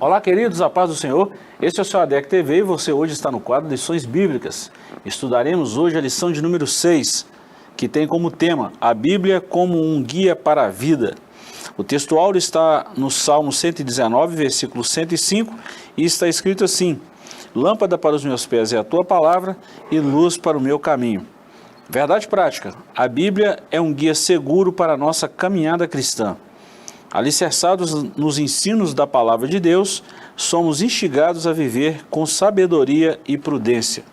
Olá, queridos, a paz do Senhor. Este é o seu ADEC TV e você hoje está no quadro Lições Bíblicas. Estudaremos hoje a lição de número 6, que tem como tema a Bíblia como um guia para a vida. O texto áureo está no Salmo 119, versículo 105, e está escrito assim: Lâmpada para os meus pés é a tua palavra e luz para o meu caminho. Verdade prática, a Bíblia é um guia seguro para a nossa caminhada cristã. Alicerçados nos ensinos da palavra de Deus, somos instigados a viver com sabedoria e prudência.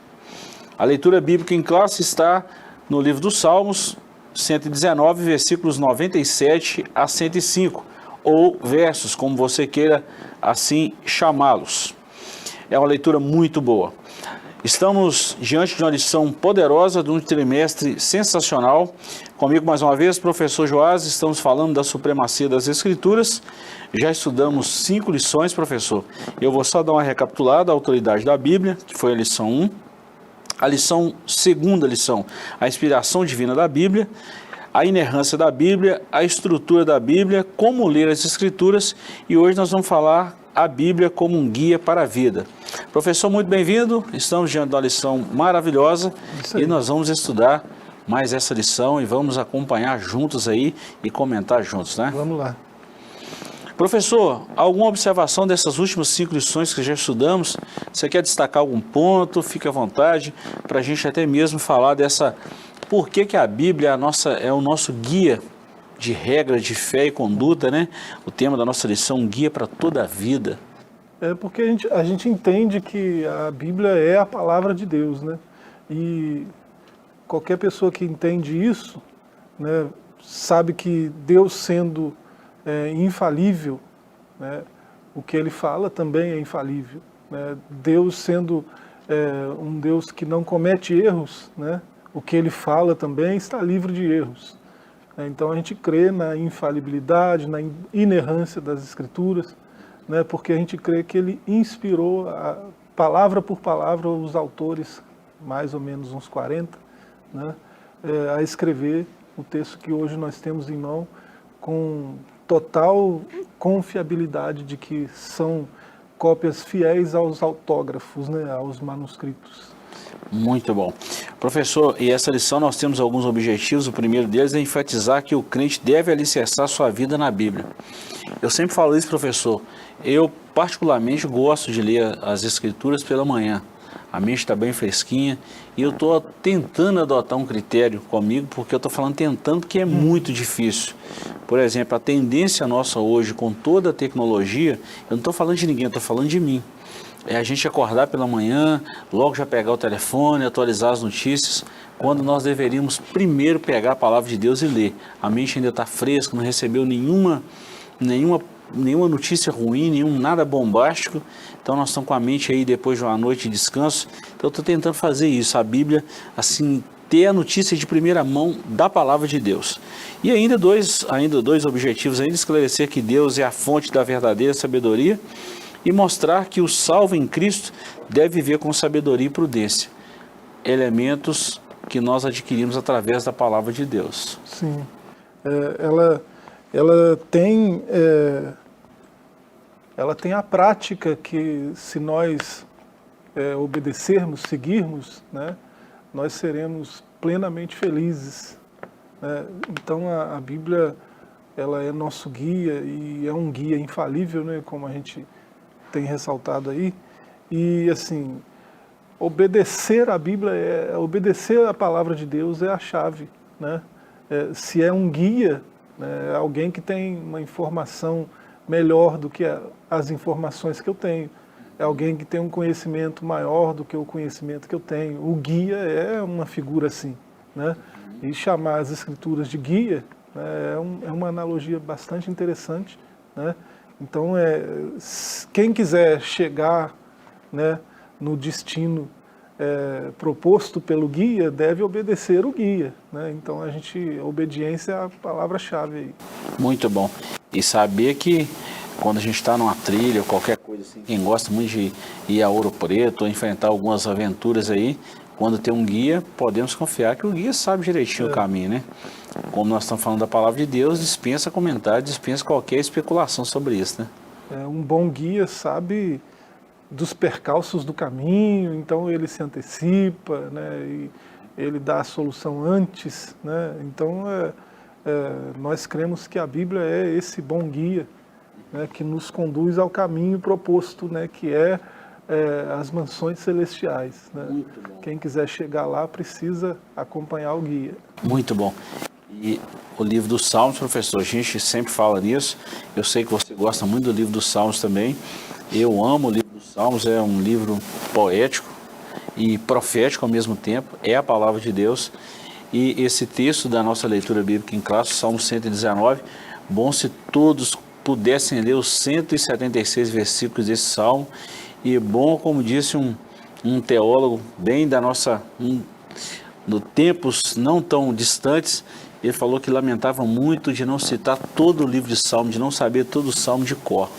A leitura bíblica em classe está no livro dos Salmos, 119, versículos 97 a 105, ou versos, como você queira assim chamá-los. É uma leitura muito boa. Estamos diante de uma lição poderosa, de um trimestre sensacional. Comigo mais uma vez, professor Joás, estamos falando da supremacia das Escrituras. Já estudamos 5 lições, professor. Eu vou só dar uma recapitulada: a autoridade da Bíblia, que foi a lição 1. Segunda lição, a inspiração divina da Bíblia. A inerrância da Bíblia, a estrutura da Bíblia, como ler as Escrituras. E hoje nós vamos falar a Bíblia como um guia para a vida. Professor, muito bem-vindo. Estamos diante de uma lição maravilhosa e nós vamos estudar mais essa lição e vamos acompanhar juntos aí e comentar juntos, né? Vamos lá. Professor, alguma observação dessas últimas 5 lições que já estudamos? Você quer destacar algum ponto? Fique à vontade para a gente até mesmo falar dessa... Por que a Bíblia é o nosso guia de regra, de fé e conduta, né? O tema da nossa lição, um guia para toda a vida. É porque a gente entende que a Bíblia é a palavra de Deus, né? E qualquer pessoa que entende isso, né, sabe que Deus sendo infalível, né, o que Ele fala também é infalível, né? Deus sendo um Deus que não comete erros, né, o que Ele fala também está livre de erros. Então a gente crê na infalibilidade, na inerrância das Escrituras, né, porque a gente crê que Ele inspirou, palavra por palavra, os autores, mais ou menos uns 40, né, a escrever o texto que hoje nós temos em mão, com total confiabilidade de que são cópias fiéis aos autógrafos, né, aos manuscritos. Muito bom. Professor, e essa lição nós temos alguns objetivos. O primeiro deles é enfatizar que o crente deve alicerçar sua vida na Bíblia. Eu sempre falo isso, professor. Eu particularmente gosto de ler as Escrituras pela manhã. A mente está bem fresquinha e eu estou tentando adotar um critério comigo, porque eu estou falando tentando, porque é muito difícil. Por exemplo, a tendência nossa hoje com toda a tecnologia, eu não estou falando de ninguém, eu estou falando de mim. É a gente acordar pela manhã, logo já pegar o telefone, atualizar as notícias, quando nós deveríamos primeiro pegar a palavra de Deus e ler. A mente ainda está fresca, não recebeu nenhuma notícia ruim, nada bombástico. Então nós estamos com a mente aí depois de uma noite de descanso. Então eu estou tentando fazer isso, a Bíblia, assim, ter a notícia de primeira mão da palavra de Deus. E ainda dois objetivos, esclarecer que Deus é a fonte da verdadeira sabedoria e mostrar que o salvo em Cristo deve viver com sabedoria e prudência. Elementos que nós adquirimos através da palavra de Deus. Sim. Ela tem a prática que, se nós obedecermos, seguirmos, né, nós seremos plenamente felizes, né? Então a Bíblia, ela é nosso guia e é um guia infalível, né, como a gente tem ressaltado aí. E assim, obedecer a Bíblia, obedecer a palavra de Deus é a chave, né? Se é um guia, né, alguém que tem uma informação melhor do que as informações que eu tenho, é alguém que tem um conhecimento maior do que o conhecimento que eu tenho. O guia é uma figura assim, né? E chamar as Escrituras de guia, né, é uma analogia bastante interessante, né? Então, quem quiser chegar, né, no destino proposto pelo guia, deve obedecer o guia, né? Então, a obediência é a palavra-chave aí. Muito bom. E saber que quando a gente está numa trilha ou qualquer coisa assim, quem gosta muito de ir a Ouro Preto ou enfrentar algumas aventuras aí, quando tem um guia, podemos confiar que o guia sabe direitinho o caminho, né? Como nós estamos falando da palavra de Deus, dispensa comentário, dispensa qualquer especulação sobre isso, né? Um bom guia sabe dos percalços do caminho, então ele se antecipa, né, e ele dá a solução antes, né? Então nós cremos que a Bíblia é esse bom guia, né, que nos conduz ao caminho proposto, né, que é as mansões celestiais, né? Quem quiser chegar lá precisa acompanhar o guia. Muito bom. E o livro dos Salmos, professor, a gente sempre fala nisso. Eu sei que você gosta muito do livro dos Salmos também. Eu amo o livro dos Salmos, é um livro poético e profético ao mesmo tempo. É a palavra de Deus. E esse texto da nossa leitura bíblica em classe, Salmo 119, bom se todos pudessem ler os 176 versículos desse Salmo. E bom, como disse um teólogo bem da nossa... no tempos não tão distantes, ele falou que lamentava muito de não citar todo o livro de Salmo, de não saber todo o Salmo de cor.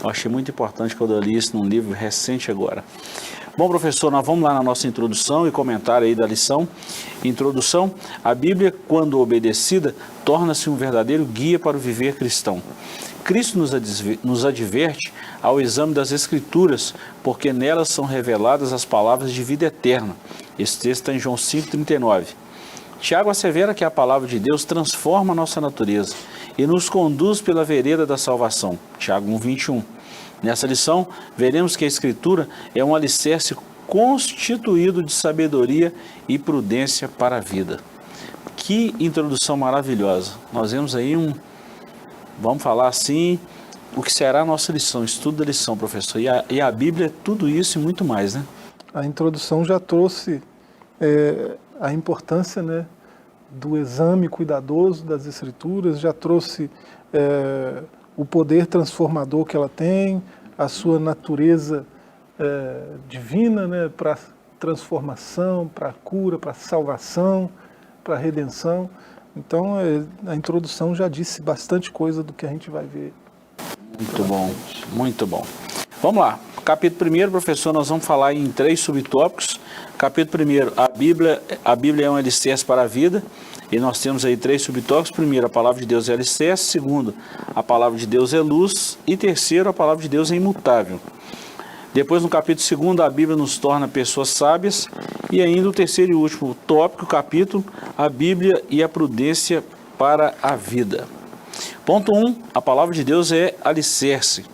Eu achei muito importante quando eu li isso num livro recente agora. Bom, professor, nós vamos lá na nossa introdução e comentário aí da lição. Introdução: a Bíblia, quando obedecida, torna-se um verdadeiro guia para o viver cristão. Cristo nos adverte ao exame das Escrituras, porque nelas são reveladas as palavras de vida eterna. Esse texto está em João 5,39. Tiago assevera que a palavra de Deus transforma a nossa natureza e nos conduz pela vereda da salvação. Tiago 1,21. Nessa lição, veremos que a Escritura é um alicerce constituído de sabedoria e prudência para a vida. Que introdução maravilhosa. Nós vemos aí vamos falar assim, o que será a nossa lição, estudo da lição, professor. E a Bíblia é tudo isso e muito mais, né? A introdução já trouxe a importância, né, do exame cuidadoso das Escrituras, já trouxe o poder transformador que ela tem, a sua natureza divina, né, para transformação, para cura, para salvação, para redenção. Então, a introdução já disse bastante coisa do que a gente vai ver. Muito bom, muito bom. Vamos lá. Capítulo 1, professor, nós vamos falar em 3 subtópicos. Capítulo 1, a Bíblia é um alicerce para a vida. E nós temos aí 3 subtópicos. Primeiro, a palavra de Deus é alicerce. Segundo, a palavra de Deus é luz. E terceiro, a palavra de Deus é imutável. Depois, no capítulo 2, a Bíblia nos torna pessoas sábias. E ainda o terceiro e último tópico, capítulo, a Bíblia e a prudência para a vida. Ponto 1, a palavra de Deus é alicerce.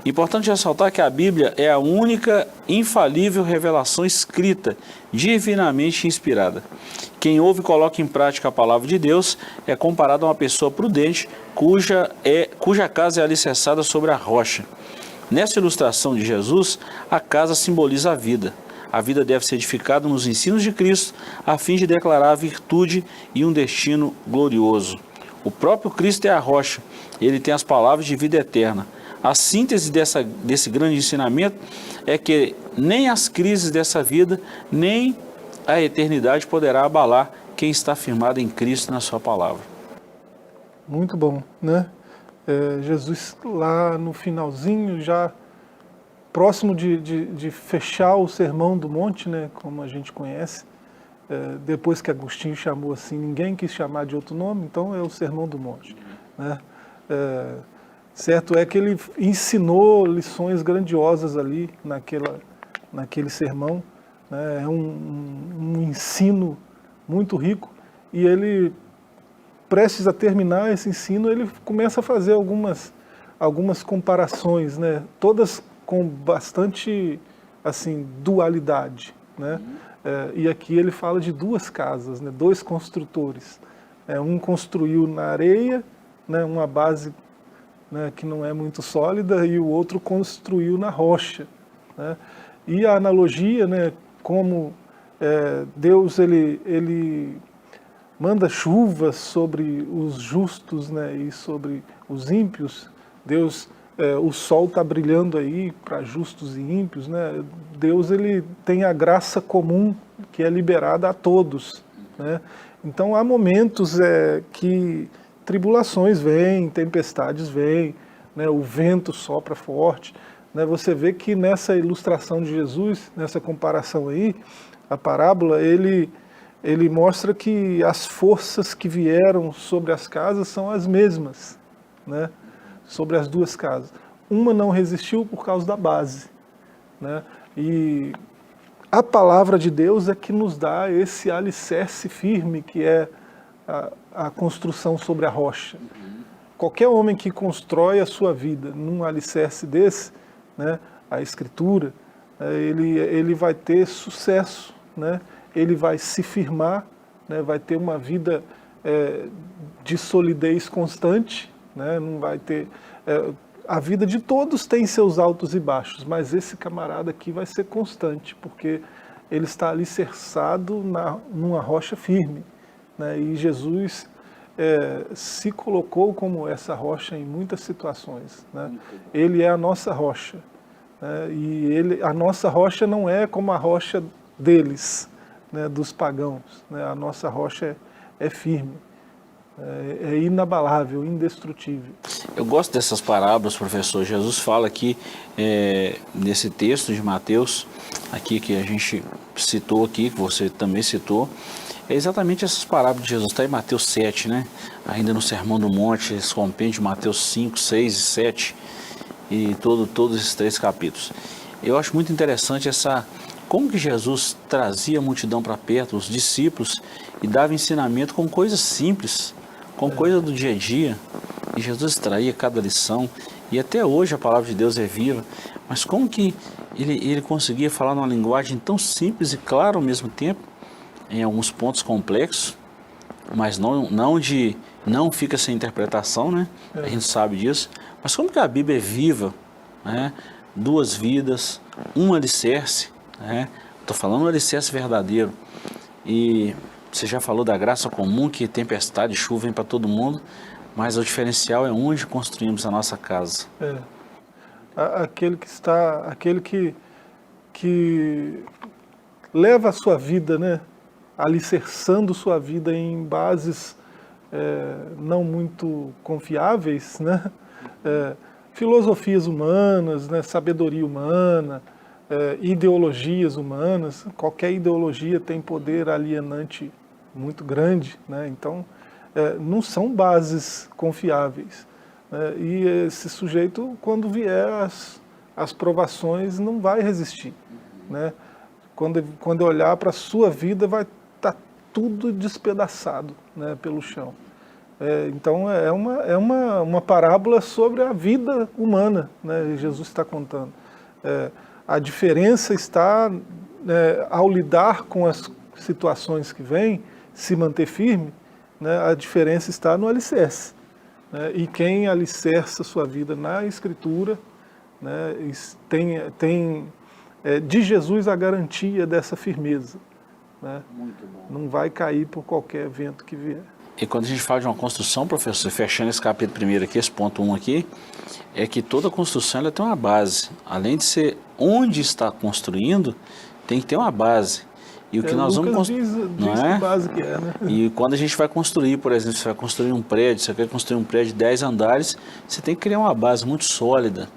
Importante ressaltar que a Bíblia é a única infalível revelação escrita, divinamente inspirada. Quem ouve e coloca em prática a palavra de Deus é comparado a uma pessoa prudente, cuja casa é alicerçada sobre a rocha. Nessa ilustração de Jesus, a casa simboliza a vida. A vida deve ser edificada nos ensinos de Cristo, a fim de declarar a virtude e um destino glorioso. O próprio Cristo é a rocha, ele tem as palavras de vida eterna. A síntese desse grande ensinamento é que nem as crises dessa vida, nem a eternidade poderá abalar quem está firmado em Cristo na sua palavra. Muito bom, né? Jesus lá no finalzinho, já próximo de fechar o Sermão do Monte, né, como a gente conhece, depois que Agostinho chamou assim, ninguém quis chamar de outro nome, então é o Sermão do Monte, né? Certo é que ele ensinou lições grandiosas ali naquele sermão, né? É um ensino muito rico, e ele, prestes a terminar esse ensino, ele começa a fazer algumas comparações, né? Todas com bastante assim, dualidade, né? E aqui ele fala de 2 casas, né? 2 construtores. Um construiu na areia, né? Uma base, né, que não é muito sólida, e o outro construiu na rocha, né? E a analogia, né, como Deus ele manda chuva sobre os justos, né, e sobre os ímpios. Deus, o sol está brilhando aí para justos e ímpios, né? Deus ele tem a graça comum que é liberada a todos, né? Então há momentos que tribulações vêm, tempestades vêm, né, o vento sopra forte, né? Você vê que nessa ilustração de Jesus, nessa comparação aí, a parábola, ele mostra que as forças que vieram sobre as casas são as mesmas, né? Sobre as 2 casas. uma não resistiu por causa da base, né? E a palavra de Deus é que nos dá esse alicerce firme, que é a construção sobre a rocha. Qualquer homem que constrói a sua vida num alicerce desse, né, a Escritura, ele vai ter sucesso, né? Ele vai se firmar, né? Vai ter uma vida de solidez constante, né? Não vai ter... a vida de todos tem seus altos e baixos, mas esse camarada aqui vai ser constante, porque ele está alicerçado numa rocha firme, né? E Jesus se colocou como essa rocha em muitas situações, né? Ele é a nossa rocha, né? E a nossa rocha não é como a rocha deles, né, dos pagãos, né? A nossa rocha é firme, é inabalável, indestrutível. Eu gosto dessas parábolas, professor. Jesus fala aqui, nesse texto de Mateus, aqui que a gente citou aqui, que você também citou, é exatamente essas parábolas de Jesus. Está em Mateus 7, né? Ainda no Sermão do Monte, esse compêndio de Mateus 5, 6 e 7, e todos esses 3 capítulos. Eu acho muito interessante como que Jesus trazia a multidão para perto, os discípulos, e dava ensinamento com coisas simples, com coisa do dia a dia, e Jesus extraía cada lição, e até hoje a palavra de Deus é viva, mas como que ele conseguia falar numa linguagem tão simples e clara ao mesmo tempo, em alguns pontos complexos, mas não fica sem interpretação, né? A gente sabe disso, mas como que a Bíblia é viva, né? 2 vidas, um alicerce, né? Estou falando um alicerce verdadeiro, e você já falou da graça comum, que tempestade e chuva vem para todo mundo, mas o diferencial é onde construímos a nossa casa. Aquele que leva a sua vida, né, alicerçando sua vida em bases não muito confiáveis, né, filosofias humanas, né, sabedoria humana, ideologias humanas. Qualquer ideologia tem poder alienante muito grande, né? Então não são bases confiáveis, né? E esse sujeito, quando vier as provações, não vai resistir, né? Quando olhar para a sua vida, vai estar tudo despedaçado, né, pelo chão. Então é uma parábola sobre a vida humana, né? Jesus está contando. A diferença está, ao lidar com as situações que vêm, se manter firme, né? A diferença está no alicerce, né? E quem alicerça sua vida na Escritura, né, tem de Jesus a garantia dessa firmeza, né? Muito bom. Não vai cair por qualquer vento que vier. E quando a gente fala de uma construção, professor, fechando esse capítulo primeiro aqui, esse ponto 1 aqui, é que toda construção ela tem uma base. Além de ser onde está construindo, tem que ter uma base. E o que nós vamos construir, não é? Que base que é, né? E quando a gente vai construir, por exemplo, você vai construir um prédio, você quer construir um prédio de 10 andares, você tem que criar uma base muito sólida,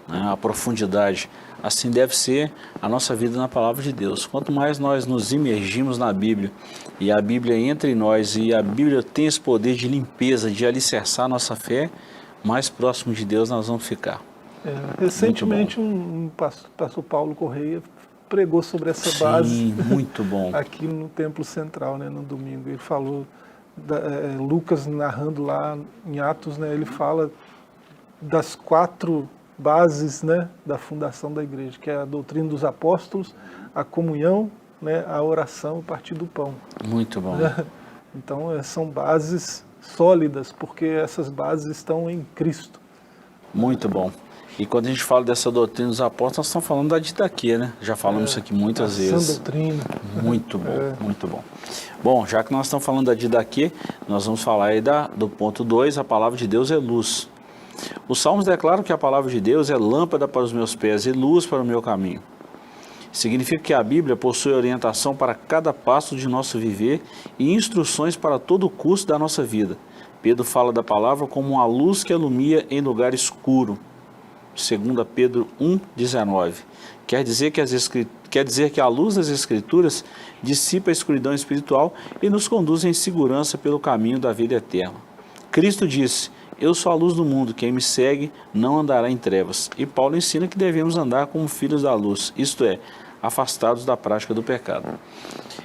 né? A profundidade. Assim deve ser a nossa vida na palavra de Deus. Quanto mais nós nos imergimos na Bíblia, e a Bíblia entra em nós, e a Bíblia tem esse poder de limpeza, de alicerçar a nossa fé, mais próximo de Deus nós vamos ficar. Recentemente um pastor Paulo Correia pregou sobre essa base. Sim, muito bom. Aqui no Templo Central, né, no domingo. Ele falou, Lucas narrando lá em Atos, né, ele fala das 4 bases, né, da fundação da igreja, que é a doutrina dos apóstolos, a comunhão, né, a oração, o partir do pão. Muito bom. Então são bases sólidas, porque essas bases estão em Cristo. Muito bom. E quando a gente fala dessa doutrina dos apóstolos, nós estamos falando da didaquê, né? Já falamos isso aqui muitas vezes. Sã doutrina. Muito bom, muito bom. Bom, já que nós estamos falando da didaquê, nós vamos falar aí do ponto 2, a palavra de Deus é luz. Os Salmos declaram que a palavra de Deus é lâmpada para os meus pés e luz para o meu caminho. Significa que a Bíblia possui orientação para cada passo de nosso viver e instruções para todo o curso da nossa vida. Pedro fala da palavra como uma luz que ilumina em lugar escuro. 2 Pedro 1,19. Quer dizer que a luz das Escrituras dissipa a escuridão espiritual e nos conduz em segurança pelo caminho da vida eterna. Cristo disse: eu sou a luz do mundo, quem me segue não andará em trevas. E Paulo ensina que devemos andar como filhos da luz, isto é, afastados da prática do pecado.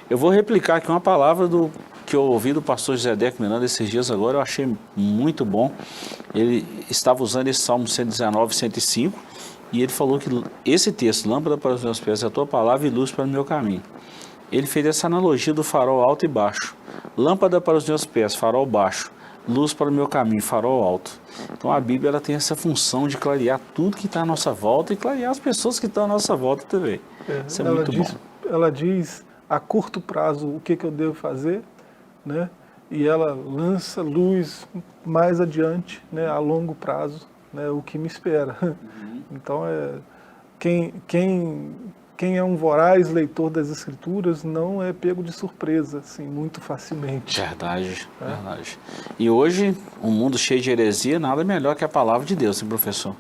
Eu vou replicar aqui uma palavra que eu ouvi do pastor José Deco Miranda esses dias agora, eu achei muito bom. Ele estava usando esse Salmo 119, 105, e ele falou que esse texto, lâmpada para os meus pés é a tua palavra e luz para o meu caminho. Ele fez essa analogia do farol alto e baixo. Lâmpada para os meus pés, farol baixo. Luz para o meu caminho, farol alto. Então a Bíblia ela tem essa função de clarear tudo que está à nossa volta e clarear as pessoas que estão à nossa volta também. Isso é muito bom. Ela diz a curto prazo o que eu devo fazer, né? E ela lança luz mais adiante, né? A longo prazo, né? O que me espera. Então quem é um voraz leitor das Escrituras não é pego de surpresa, assim, muito facilmente. Verdade, verdade. E hoje, um mundo cheio de heresia, nada melhor que a palavra de Deus, hein, professor?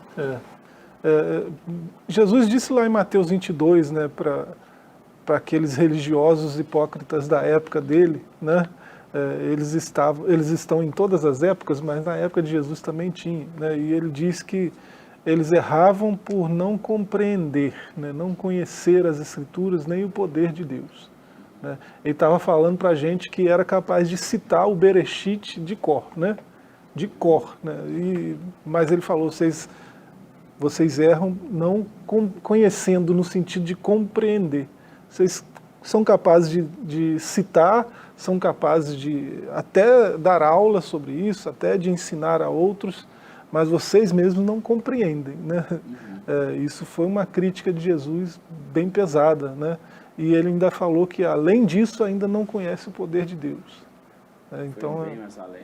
Jesus disse lá em Mateus 22, né, para aqueles religiosos hipócritas da época dele, né, eles estão em todas as épocas, mas na época de Jesus também tinha, né, e ele diz que eles erravam por não compreender, né, não conhecer as Escrituras nem o poder de Deus. Né. Ele estava falando para a gente que era capaz de citar o Bereshit de cor, né, mas ele falou, vocês erram não conhecendo no sentido de compreender. Vocês são capazes de citar, são capazes de até dar aula sobre isso, até de ensinar a outros, mas vocês mesmos não compreendem, né? Isso foi uma crítica de Jesus bem pesada, né? E ele ainda falou que, além disso, ainda não conhece o poder de Deus. Então, foi bem mais além,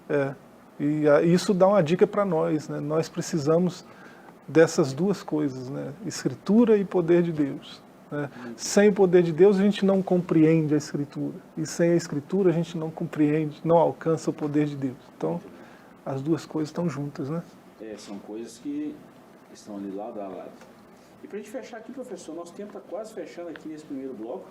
né? E isso dá uma dica para nós, né? Nós precisamos dessas duas coisas, né? Escritura e poder de Deus. Né? Sem o poder de Deus a gente não compreende a Escritura. E sem a Escritura a gente não compreende, não alcança o poder de Deus. Então, as duas coisas estão juntas, né? São coisas que estão ali lado a lado. E para a gente fechar aqui, professor, nosso tempo está quase fechando aqui nesse primeiro bloco.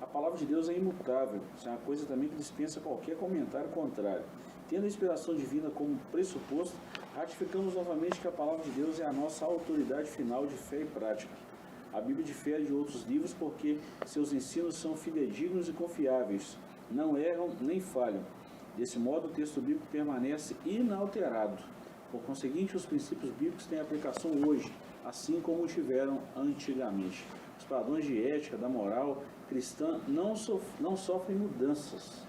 A palavra de Deus é imutável. Isso é uma coisa também que dispensa qualquer comentário contrário. Tendo a inspiração divina como pressuposto, ratificamos novamente que a palavra de Deus é a nossa autoridade final de fé e prática. A Bíblia difere de outros livros porque seus ensinos são fidedignos e confiáveis, não erram nem falham. Desse modo, o texto bíblico permanece inalterado. Por conseguinte, os princípios bíblicos têm aplicação hoje, assim como tiveram antigamente. Os padrões de ética, da moral cristã não sofrem mudanças.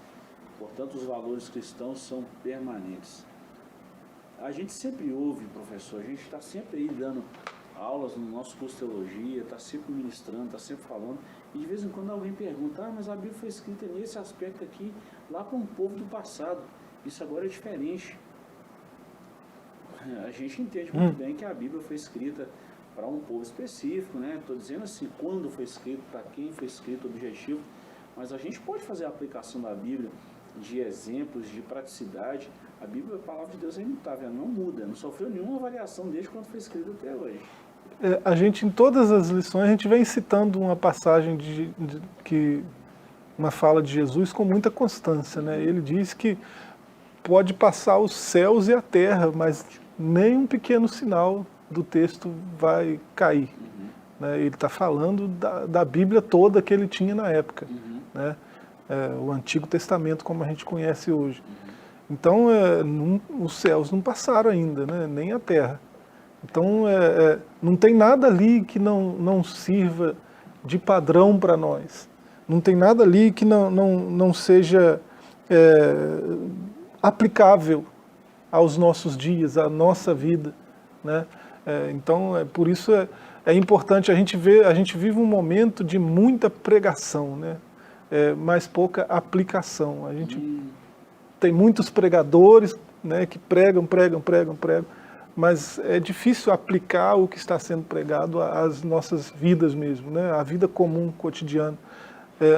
Portanto, os valores cristãos são permanentes. A gente sempre ouve, professor, a gente está sempre aí dando aulas no nosso curso de teologia, está sempre ministrando, está sempre falando, e de vez em quando alguém pergunta, mas a Bíblia foi escrita nesse aspecto aqui, lá para um povo do passado, isso agora é diferente. A gente entende muito bem que a Bíblia foi escrita para um povo específico, né? Estou dizendo assim, quando foi escrito, para quem foi escrito, o objetivo, mas a gente pode fazer a aplicação da Bíblia de exemplos, de praticidade. A Bíblia, a palavra de Deus é imutável, ela não muda, não sofreu nenhuma variação desde quando foi escrita até hoje. A gente, em todas as lições, a gente vem citando uma passagem uma fala de Jesus com muita constância, né? Ele diz que pode passar os céus e a terra, mas nem um pequeno sinal do texto vai cair. Né? Ele está falando da Bíblia toda que ele tinha na época, né? O Antigo Testamento como a gente conhece hoje. Então, os céus não passaram ainda, né? Nem a terra. Então, não tem nada ali que não sirva de padrão para nós. Não tem nada ali que não seja aplicável aos nossos dias, à nossa vida. Né? Então, por isso é importante a gente ver, a gente vive um momento de muita pregação, né? Mas pouca aplicação. A gente tem muitos pregadores, né, que pregam, mas é difícil aplicar o que está sendo pregado às nossas vidas mesmo, né, à vida comum, cotidiana.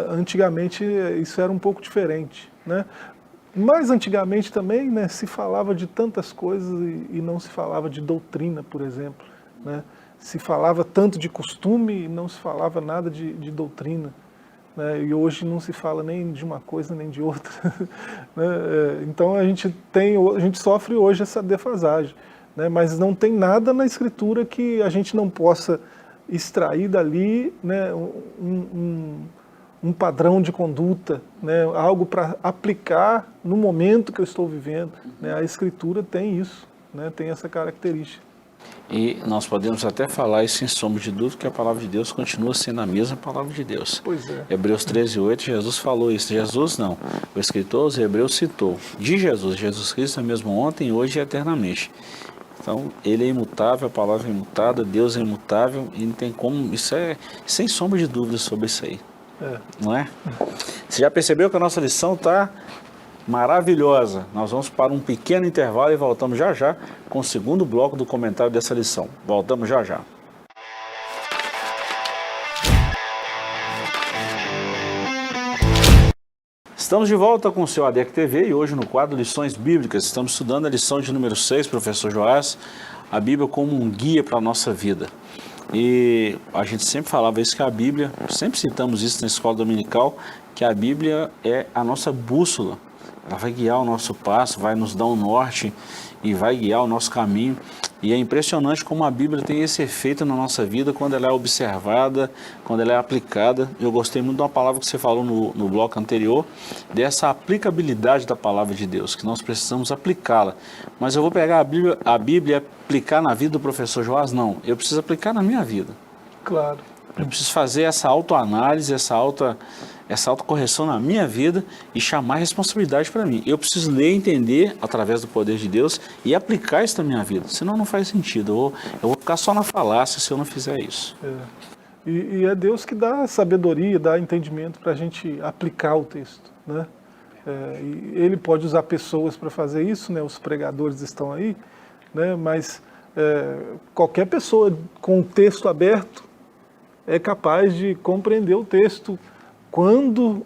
Antigamente isso era um pouco diferente, né? Mas antigamente também, né, se falava de tantas coisas e não se falava de doutrina, por exemplo. Né? Se falava tanto de costume e não se falava nada de doutrina. né? E hoje não se fala nem de uma coisa nem de outra. Né? Então a gente sofre hoje essa defasagem, né? Mas não tem nada na Escritura que a gente não possa extrair dali, né, um padrão de conduta, né, algo para aplicar no momento que eu estou vivendo. Né? A Escritura tem isso, né, tem essa característica. E nós podemos até falar isso sem sombra de dúvida, que a palavra de Deus continua sendo a mesma palavra de Deus. Pois é. Hebreus 13:8, Jesus falou isso. Jesus não. O escritor aos Hebreus citou. De Jesus Cristo é mesmo ontem, hoje e eternamente. Então, ele é imutável, a palavra é imutável, Deus é imutável, e não tem como, isso é sem sombra de dúvida sobre isso aí. Não é? Você já percebeu que a nossa lição está maravilhosa? Nós vamos para um pequeno intervalo e voltamos já já com o segundo bloco do comentário dessa lição. Voltamos já já. Estamos de volta com o seu ADEC TV e hoje no quadro Lições Bíblicas. Estamos estudando a lição de número 6, professor Joás, a Bíblia como um guia para a nossa vida. E a gente sempre falava isso, que a Bíblia, sempre citamos isso na escola dominical, que a Bíblia é a nossa bússola. Ela vai guiar o nosso passo, vai nos dar um norte e vai guiar o nosso caminho. E é impressionante como a Bíblia tem esse efeito na nossa vida quando ela é observada, quando ela é aplicada. Eu gostei muito de uma palavra que você falou no bloco anterior, dessa aplicabilidade da palavra de Deus, que nós precisamos aplicá-la. Mas eu vou pegar a Bíblia e aplicar na vida do professor Joás? Não, eu preciso aplicar na minha vida. Claro. Eu preciso fazer essa autoanálise, essa autocorreção na minha vida e chamar a responsabilidade para mim. Eu preciso ler e entender através do poder de Deus e aplicar isso na minha vida. Senão não faz sentido. Eu vou ficar só na falácia se eu não fizer isso. E é Deus que dá sabedoria, dá entendimento para a gente aplicar o texto, né? E Ele pode usar pessoas para fazer isso, né? Os pregadores estão aí, né? Mas qualquer pessoa com o texto aberto é capaz de compreender o texto quando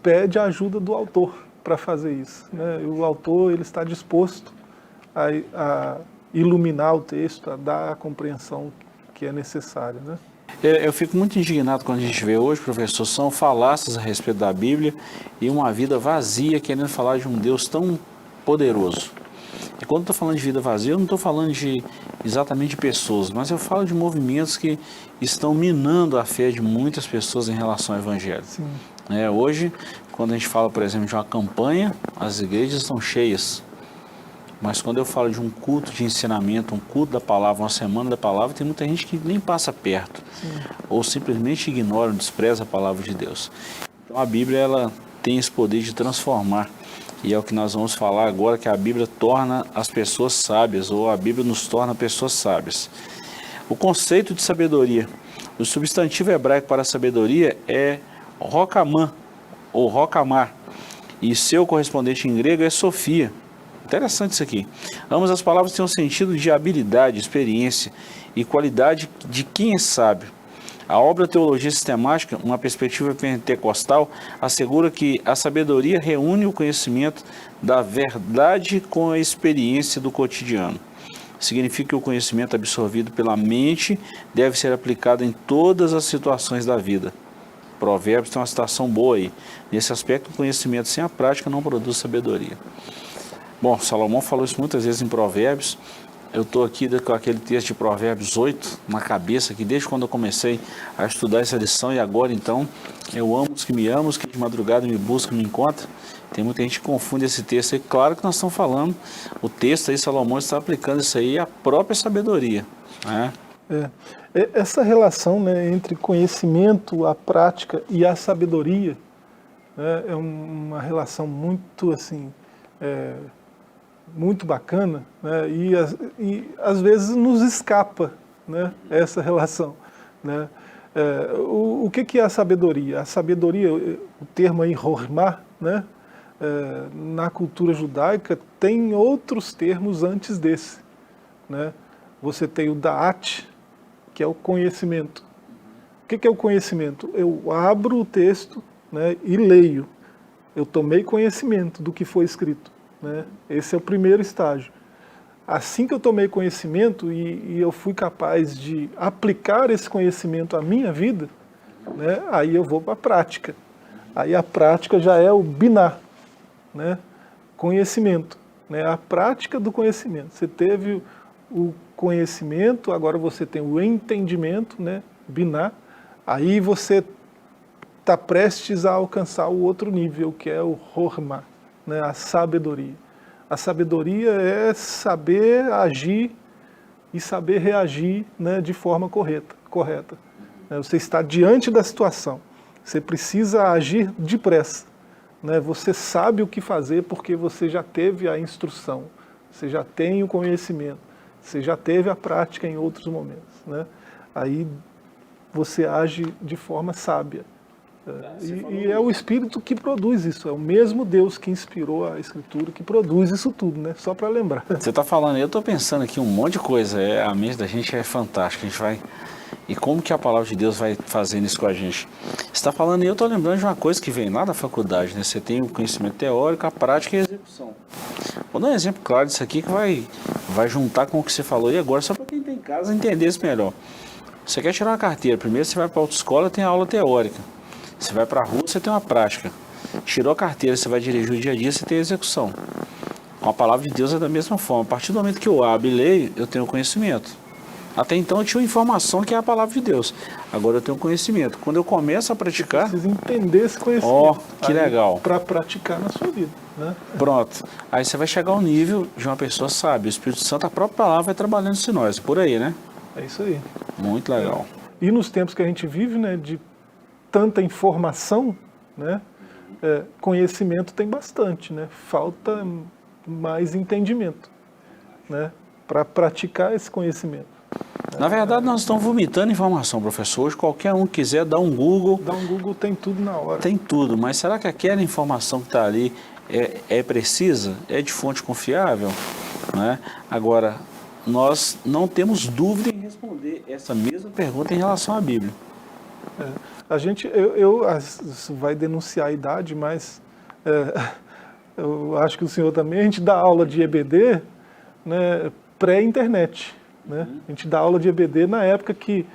pede a ajuda do autor para fazer isso, né? E o autor ele está disposto a iluminar o texto, a dar a compreensão que é necessária, né? Eu fico muito indignado quando a gente vê hoje, professor, são falácias a respeito da Bíblia e uma vida vazia querendo falar de um Deus tão poderoso. E quando eu estou falando de vida vazia, eu não estou falando exatamente de pessoas, mas eu falo de movimentos que estão minando a fé de muitas pessoas em relação ao Evangelho. Sim. Hoje, quando a gente fala, por exemplo, de uma campanha, as igrejas estão cheias. Mas quando eu falo de um culto de ensinamento, um culto da palavra, uma semana da palavra, tem muita gente que nem passa perto. Sim. Ou simplesmente ignora ou despreza a palavra de Deus. Então a Bíblia ela tem esse poder de transformar. E é o que nós vamos falar agora, que a Bíblia torna as pessoas sábias, ou a Bíblia nos torna pessoas sábias. O conceito de sabedoria. O substantivo hebraico para sabedoria é rokamã, ou rokamar, e seu correspondente em grego é sofia. Interessante isso aqui. Ambas as palavras têm um sentido de habilidade, experiência e qualidade de quem é sábio. A obra Teologia Sistemática, uma perspectiva pentecostal, assegura que a sabedoria reúne o conhecimento da verdade com a experiência do cotidiano. Significa que o conhecimento absorvido pela mente deve ser aplicado em todas as situações da vida. Provérbios tem uma citação boa aí. Nesse aspecto, o conhecimento sem a prática não produz sabedoria. Bom, Salomão falou isso muitas vezes em Provérbios. Eu estou aqui com aquele texto de Provérbios 8 na cabeça, que desde quando eu comecei a estudar essa lição, e agora então, eu amo os que me amam, os que de madrugada me buscam, me encontram. Tem muita gente que confunde esse texto aí. Claro que nós estamos falando, o texto aí, Salomão está aplicando isso aí à própria sabedoria, né? Essa relação, né, entre conhecimento, a prática e a sabedoria, né, é uma relação muito assim, muito bacana, né, e às vezes nos escapa, né, essa relação, né? O que é a sabedoria? A sabedoria, o termo aí, hormá, né, na cultura judaica tem outros termos antes desse, né? Você tem o da'at, que é o conhecimento. O que é o conhecimento? Eu abro o texto, né, e leio. Eu tomei conhecimento do que foi escrito, né? Esse é o primeiro estágio. Assim que eu tomei conhecimento e eu fui capaz de aplicar esse conhecimento à minha vida, né? Aí eu vou para a prática. Aí a prática já é o biná, né? Conhecimento, né? A prática do conhecimento. Você teve o conhecimento, agora você tem o entendimento, né? Biná. Aí você está prestes a alcançar o outro nível, que é o Horma, né? A sabedoria. A sabedoria é saber agir e saber reagir, né, de forma correta. Você está diante da situação, você precisa agir depressa, né? Você sabe o que fazer porque você já teve a instrução, você já tem o conhecimento, você já teve a prática em outros momentos, né? Aí você age de forma sábia. E é o Espírito que produz isso, é o mesmo Deus que inspirou a Escritura, que produz isso tudo, né? Só para lembrar. Você está falando, eu estou pensando aqui um monte de coisa, a mente da gente é fantástica, a gente vai... E como que a palavra de Deus vai fazendo isso com a gente? Você está falando, e eu estou lembrando de uma coisa que vem lá da faculdade, né? Você tem o conhecimento teórico, a prática e a execução. Vou dar um exemplo claro disso aqui que vai juntar com o que você falou e agora, só para quem tem em casa entender isso melhor. Você quer tirar uma carteira, primeiro você vai para a autoescola, tem a aula teórica. Você vai para a rua, você tem uma prática. Tirou a carteira, você vai dirigir o dia a dia, você tem a execução. Com a palavra de Deus é da mesma forma. A partir do momento que eu abro e leio, eu tenho conhecimento. Até então eu tinha uma informação que é a palavra de Deus. Agora eu tenho conhecimento. Quando eu começo a praticar... Precisa entender esse conhecimento. Ó, que legal. Para praticar na sua vida, né? Pronto. Aí você vai chegar ao nível de uma pessoa sábia. O Espírito Santo, a própria palavra, vai trabalhando em nós. Por aí, né? É isso aí. Muito legal. E nos tempos que a gente vive, né, de tanta informação, né, conhecimento tem bastante, né? Falta mais entendimento, né, para praticar esse conhecimento. Na verdade, nós estamos vomitando informação, professor. Hoje, qualquer um que quiser dar um Google... Dá um Google, tem tudo na hora. Tem tudo, mas será que aquela informação que está ali é precisa? É de fonte confiável? Né? Agora, nós não temos dúvida em responder essa mesma pergunta em relação à Bíblia. A gente, isso vai denunciar a idade, mas eu acho que o senhor também, a gente dá aula de EBD, né, pré-internet. Né? A gente dá aula de EBD na época que,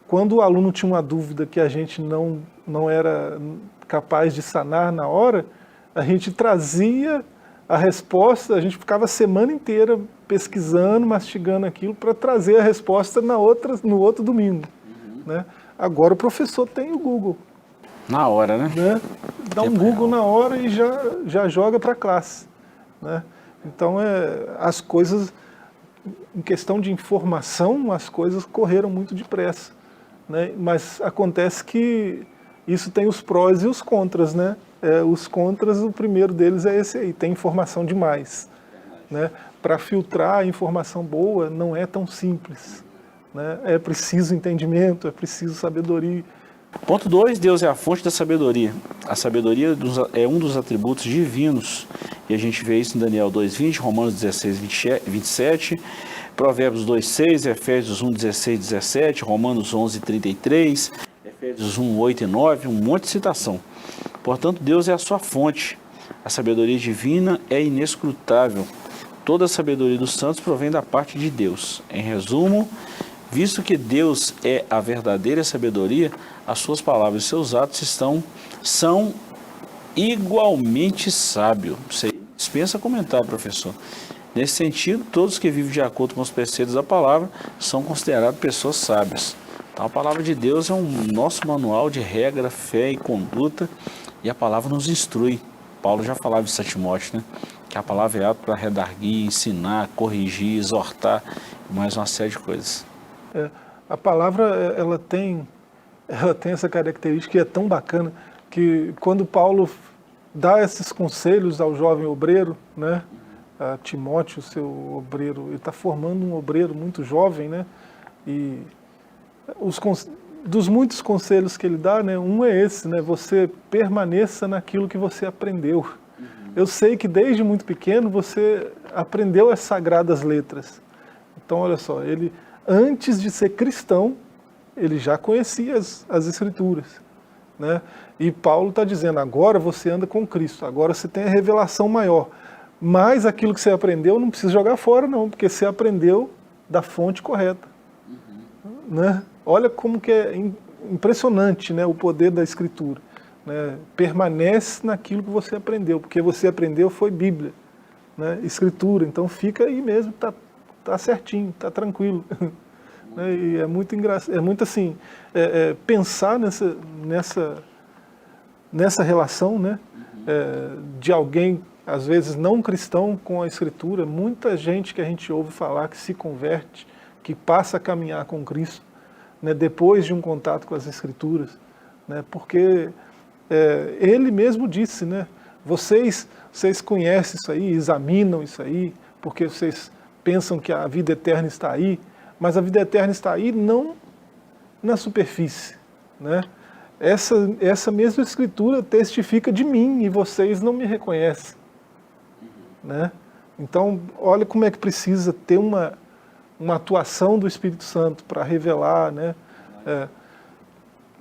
quando o aluno tinha uma dúvida que a gente não era capaz de sanar na hora, a gente trazia a resposta, a gente ficava a semana inteira pesquisando, mastigando aquilo para trazer a resposta no outro domingo. Né? Agora o professor tem o Google. Na hora, né? Dá um Google na hora e já joga para a classe. Né? Então, as coisas, em questão de informação, as coisas correram muito depressa. Né? Mas acontece que isso tem os prós e os contras. Né? Os contras, o primeiro deles é esse aí, tem informação demais. Né? Para filtrar a informação boa não é tão simples. Né? É preciso entendimento, é preciso sabedoria. Ponto 2, Deus é a fonte da sabedoria. A sabedoria é um dos atributos divinos. E a gente vê isso em Daniel 2:20, Romanos 16:27, Provérbios 2:6, Efésios 1:16-17, Romanos 11:33, Efésios 1:8-9, um monte de citação. Portanto, Deus é a sua fonte. A sabedoria divina é inescrutável. Toda a sabedoria dos santos provém da parte de Deus. Em resumo, visto que Deus é a verdadeira sabedoria, as suas palavras e seus atos são igualmente sábios. Você dispensa comentário, professor. Nesse sentido, todos que vivem de acordo com os preceitos da palavra são considerados pessoas sábias. Então, a palavra de Deus é um nosso manual de regra, fé e conduta, e a palavra nos instrui. Paulo já falava isso a Timóteo, né? Que a palavra é apta para redarguir, ensinar, corrigir, exortar, e mais uma série de coisas. A palavra, ela tem essa característica e é tão bacana que quando Paulo dá esses conselhos ao jovem obreiro, né, a Timóteo, seu obreiro, ele está formando um obreiro muito jovem, né, e dos muitos conselhos que ele dá, né, um é esse, né, você permaneça naquilo que você aprendeu. Eu sei que desde muito pequeno você aprendeu as sagradas letras. Então, olha só, ele, antes de ser cristão, ele já conhecia as Escrituras. Né? E Paulo está dizendo, agora você anda com Cristo, agora você tem a revelação maior. Mas aquilo que você aprendeu não precisa jogar fora não, porque você aprendeu da fonte correta. Né? Olha como que é impressionante, né, o poder da Escritura. Né? Permanece naquilo que você aprendeu, porque você aprendeu foi Bíblia, né? Escritura, então fica aí mesmo, tá certinho, tá tranquilo. Né? E é muito engraçado, é muito assim, pensar nessa relação, né? De alguém, às vezes não cristão, com a Escritura. Muita gente que a gente ouve falar que se converte, que passa a caminhar com Cristo, né? Depois de um contato com as Escrituras, né? Porque ele mesmo disse, né? Vocês conhecem isso aí, examinam isso aí, porque vocês pensam que a vida eterna está aí, mas a vida eterna está aí não na superfície, né? Essa mesma Escritura testifica de mim e vocês não me reconhecem, né? Então, olha como é que precisa ter uma atuação do Espírito Santo para revelar, né?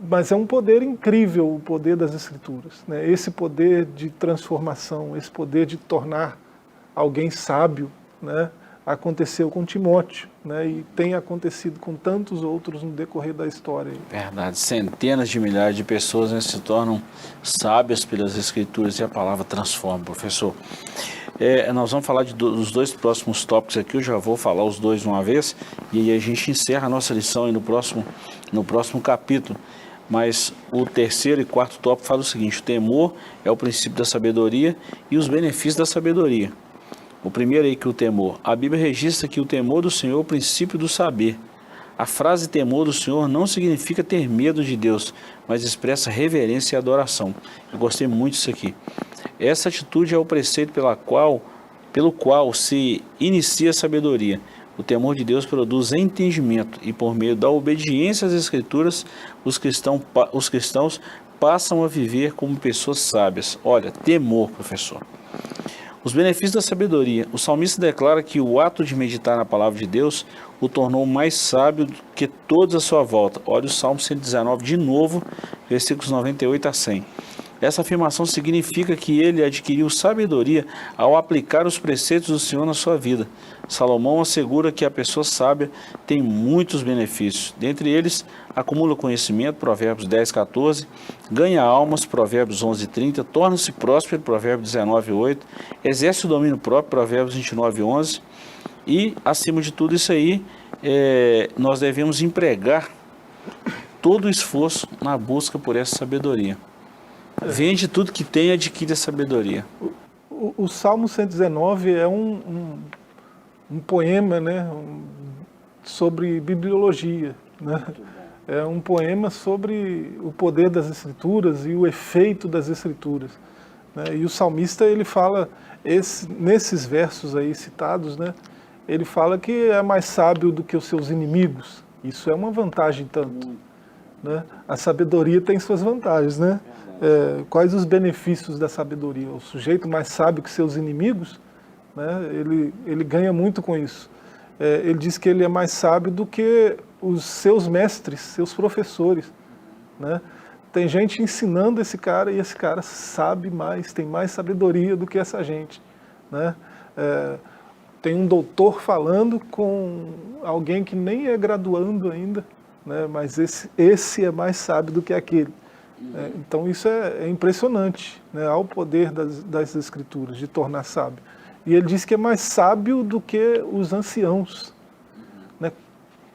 Mas é um poder incrível, o poder das Escrituras, né? Esse poder de transformação, esse poder de tornar alguém sábio, né? Aconteceu com Timóteo, né? E tem acontecido com tantos outros no decorrer da história. Verdade, centenas de milhares de pessoas, né, se tornam sábias pelas Escrituras e a palavra transforma, professor. Nós vamos falar dos dois próximos tópicos aqui, eu já vou falar os dois de uma vez, e aí a gente encerra a nossa lição aí no próximo capítulo. Mas o terceiro e quarto tópico fala o seguinte: o temor é o princípio da sabedoria e os benefícios da sabedoria. O primeiro aí que o temor. A Bíblia registra que o temor do Senhor é o princípio do saber. A frase temor do Senhor não significa ter medo de Deus, mas expressa reverência e adoração. Eu gostei muito disso aqui. Essa atitude é o preceito pelo qual se inicia a sabedoria. O temor de Deus produz entendimento e por meio da obediência às Escrituras, os cristãos passam a viver como pessoas sábias. Olha, temor, professor. Os benefícios da sabedoria. O salmista declara que o ato de meditar na palavra de Deus o tornou mais sábio do que todos à sua volta. Olha o Salmo 119 de novo, versículos 98 a 100. Essa afirmação significa que ele adquiriu sabedoria ao aplicar os preceitos do Senhor na sua vida. Salomão assegura que a pessoa sábia tem muitos benefícios. Dentre eles, acumula conhecimento, Provérbios 10, 14, ganha almas, Provérbios 11, 30, torna-se próspero, Provérbios 19, 8, exerce o domínio próprio, Provérbios 29, 11, e, acima de tudo isso aí, nós devemos empregar todo o esforço na busca por essa sabedoria. Vende tudo que tem e adquire a sabedoria. O Salmo 119 é um poema, né, sobre bibliologia, né? É um poema sobre o poder das Escrituras e o efeito das Escrituras, né? E o salmista, ele fala, nesses versos aí citados, né, ele fala que é mais sábio do que os seus inimigos. Isso é uma vantagem tanto, né? A sabedoria tem suas vantagens, né? Quais os benefícios da sabedoria? O sujeito mais sábio que seus inimigos, né, ele ganha muito com isso. Ele diz que ele é mais sábio do que os seus mestres, seus professores, né? Tem gente ensinando esse cara e esse cara sabe mais, tem mais sabedoria do que essa gente, né? Tem um doutor falando com alguém que nem é graduando ainda, né? Mas esse é mais sábio do que aquele. Então isso é impressionante, né? Há o poder das Escrituras de tornar sábio. E ele diz que é mais sábio do que os anciãos, né?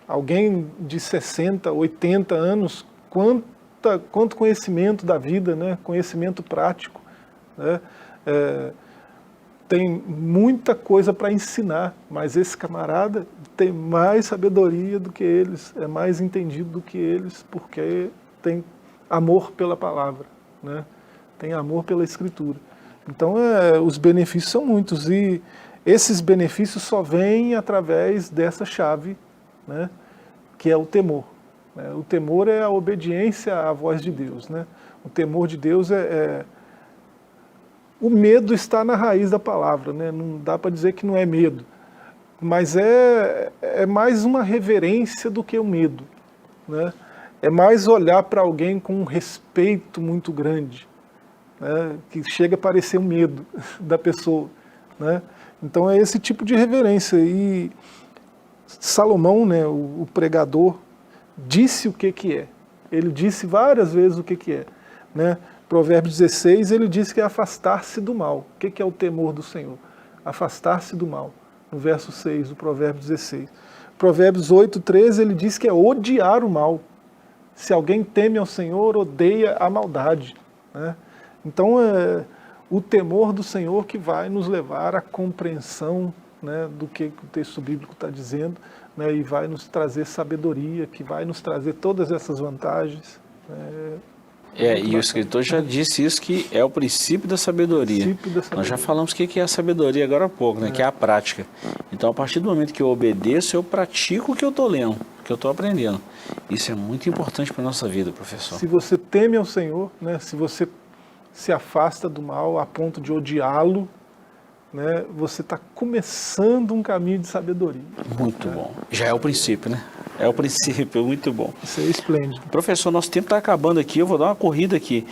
Alguém de 60, 80 anos, quanto conhecimento da vida, né? Conhecimento prático, né? Tem muita coisa para ensinar, mas esse camarada tem mais sabedoria do que eles, é mais entendido do que eles, porque tem amor pela palavra, né? Tem amor pela Escritura. Então, os benefícios são muitos, e esses benefícios só vêm através dessa chave, né? Que é o temor. O temor é a obediência à voz de Deus, né? O temor de Deus o medo está na raiz da palavra, né? Não dá para dizer que não é medo, mas é mais uma reverência do que o medo, né? É mais olhar para alguém com um respeito muito grande, né, que chega a parecer um medo da pessoa, né? Então é esse tipo de reverência. E Salomão, né, o pregador, disse o que é, Ele disse várias vezes o que é, né? Provérbios 16, ele diz que é afastar-se do mal. O que é o temor do Senhor? Afastar-se do mal. No verso 6 do Provérbios 16. Provérbios 8, 13, ele diz que é odiar o mal. Se alguém teme ao Senhor, odeia a maldade, né? Então, é o temor do Senhor que vai nos levar à compreensão, né, do que o texto bíblico está dizendo, né, e vai nos trazer sabedoria, que vai nos trazer todas essas vantagens. E o escritor já disse isso, que é o princípio da sabedoria. Nós já falamos o que é a sabedoria agora há pouco, né? Que é a prática. Então, a partir do momento que eu obedeço, eu pratico o que eu estou lendo, o que eu estou aprendendo. Isso é muito importante para a nossa vida, professor. Se você teme ao Senhor, né, se você se afasta do mal a ponto de odiá-lo, né, você está começando um caminho de sabedoria. Muito bom. Já é o princípio, né? É o princípio, muito bom. Isso é esplêndido. Professor, nosso tempo está acabando aqui, eu vou dar uma corrida aqui.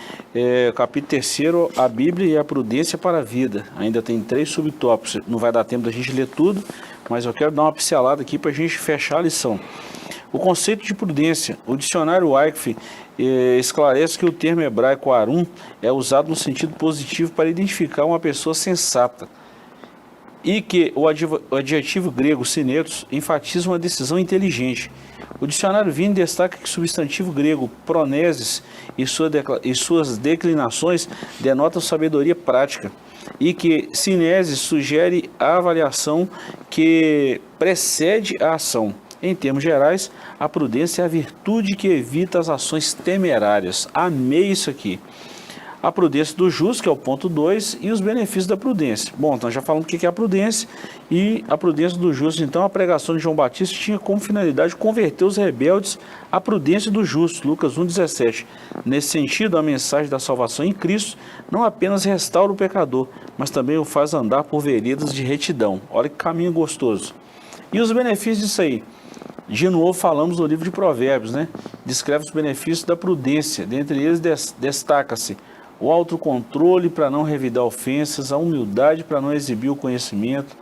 Capítulo 3, a Bíblia e a prudência para a vida. Ainda tem 3 subtópicos, não vai dar tempo da gente ler tudo, mas eu quero dar uma pincelada aqui para a gente fechar a lição. O conceito de prudência. O dicionário Wycliffe esclarece que o termo hebraico arum é usado no sentido positivo para identificar uma pessoa sensata, e que o adjetivo grego sinetos enfatiza uma decisão inteligente. O dicionário Vini destaca que o substantivo grego proneses e suas declinações denotam sabedoria prática, e que sineses sugere a avaliação que precede a ação. Em termos gerais, a prudência é a virtude que evita as ações temerárias. Amei isso aqui. A prudência do justo, que é o ponto 2, e os benefícios da prudência. Bom, então já falamos o que é a prudência e a prudência do justo. Então, a pregação de João Batista tinha como finalidade converter os rebeldes à prudência do justo, Lucas 1,17. Nesse sentido, a mensagem da salvação em Cristo não apenas restaura o pecador, mas também o faz andar por veredas de retidão. Olha que caminho gostoso. E os benefícios disso aí? De novo, falamos no livro de Provérbios, né? Descreve os benefícios da prudência. Dentre eles, destaca-se o autocontrole para não revidar ofensas, a humildade para não exibir o conhecimento,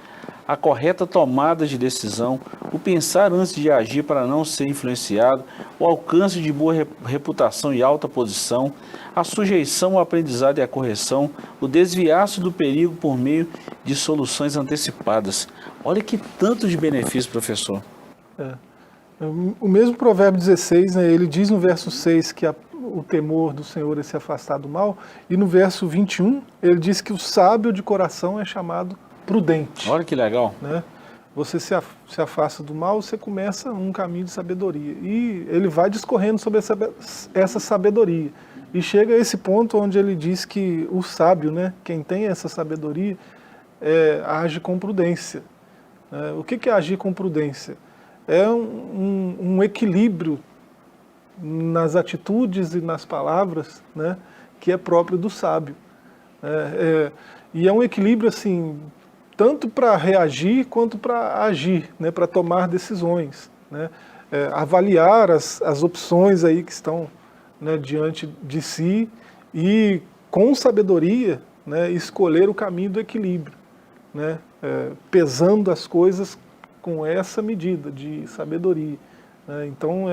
a correta tomada de decisão, o pensar antes de agir para não ser influenciado, o alcance de boa reputação e alta posição, a sujeição ao aprendizado e à correção, o desviar-se do perigo por meio de soluções antecipadas. Olha que tanto de benefício, professor. O mesmo Provérbio 16, né, ele diz no verso 6 que o temor do Senhor é se afastar do mal, e no verso 21 ele diz que o sábio de coração é chamado prudente. Olha que legal. Né? Você se afasta do mal, você começa um caminho de sabedoria. E ele vai discorrendo sobre essa sabedoria. E chega a esse ponto onde ele diz que o sábio, né, quem tem essa sabedoria, age com prudência. O que é agir com prudência? É um equilíbrio nas atitudes e nas palavras, né, que é próprio do sábio. E é um equilíbrio assim, tanto para reagir quanto para agir, né, para tomar decisões, né, avaliar as opções aí que estão, né, diante de si e com sabedoria, né, escolher o caminho do equilíbrio, né, pesando as coisas com essa medida de sabedoria. Né? Então,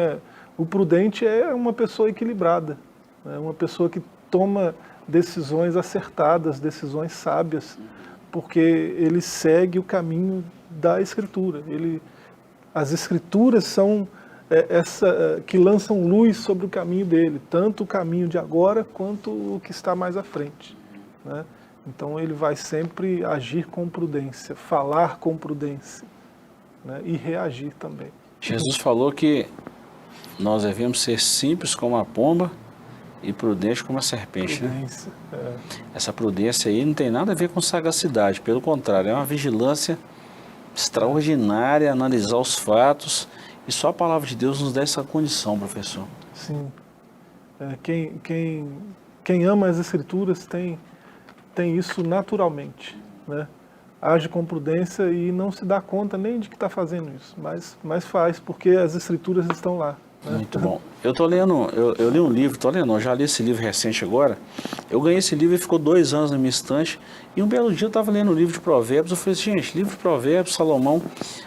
o prudente é uma pessoa equilibrada, né? Uma pessoa que toma decisões acertadas, decisões sábias, porque ele segue o caminho da Escritura. As Escrituras são que lançam luz sobre o caminho dele, tanto o caminho de agora quanto o que está mais à frente. Né? Então, ele vai sempre agir com prudência, falar com prudência. Né, e reagir também. Jesus falou que nós devemos ser simples como a pomba e prudentes como a serpente. Prudência, né? Essa prudência aí não tem nada a ver com sagacidade, pelo contrário, é uma vigilância extraordinária, analisar os fatos, e só a palavra de Deus nos dá essa condição, professor. Sim. Quem ama as Escrituras tem isso naturalmente, né? Age com prudência e não se dá conta nem de que está fazendo isso, mas faz, porque as Escrituras estão lá. Né? Muito bom. Eu estou lendo, eu li um livro, eu já li esse livro recente agora, eu ganhei esse livro e ficou 2 anos na minha estante, e um belo dia eu estava lendo o livro de Provérbios, eu falei assim, gente, livro de Provérbios, Salomão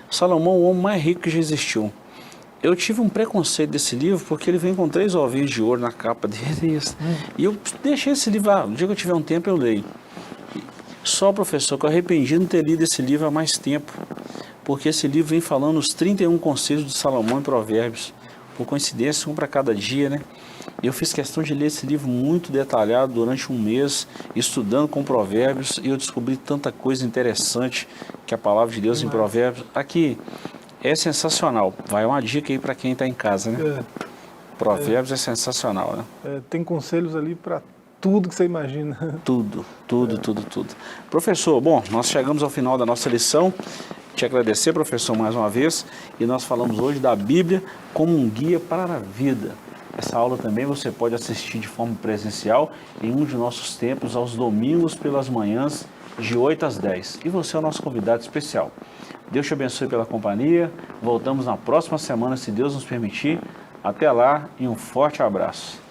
é o homem mais rico que já existiu. eu tive um preconceito desse livro porque ele vem com 3 ovinhos de ouro na capa dele. E eu deixei esse livro, no dia que eu tiver um tempo eu leio. Só, professor, que eu arrependi de não ter lido esse livro há mais tempo, porque esse livro vem falando os 31 conselhos de Salomão em Provérbios, por coincidência, um para cada dia, né? E eu fiz questão de ler esse livro muito detalhado durante um mês, estudando com Provérbios, e eu descobri tanta coisa interessante que a palavra de Deus em Provérbios aqui é sensacional. Vai uma dica aí para quem está em casa, né? Provérbios é sensacional, né? Tem conselhos ali para tudo que você imagina. Tudo. Professor, bom, nós chegamos ao final da nossa lição. Te agradecer, professor, mais uma vez. E nós falamos hoje da Bíblia como um guia para a vida. Essa aula também você pode assistir de forma presencial em um de nossos templos, aos domingos pelas manhãs, de 8 às 10. E você é o nosso convidado especial. Deus te abençoe pela companhia. Voltamos na próxima semana, se Deus nos permitir. Até lá e um forte abraço.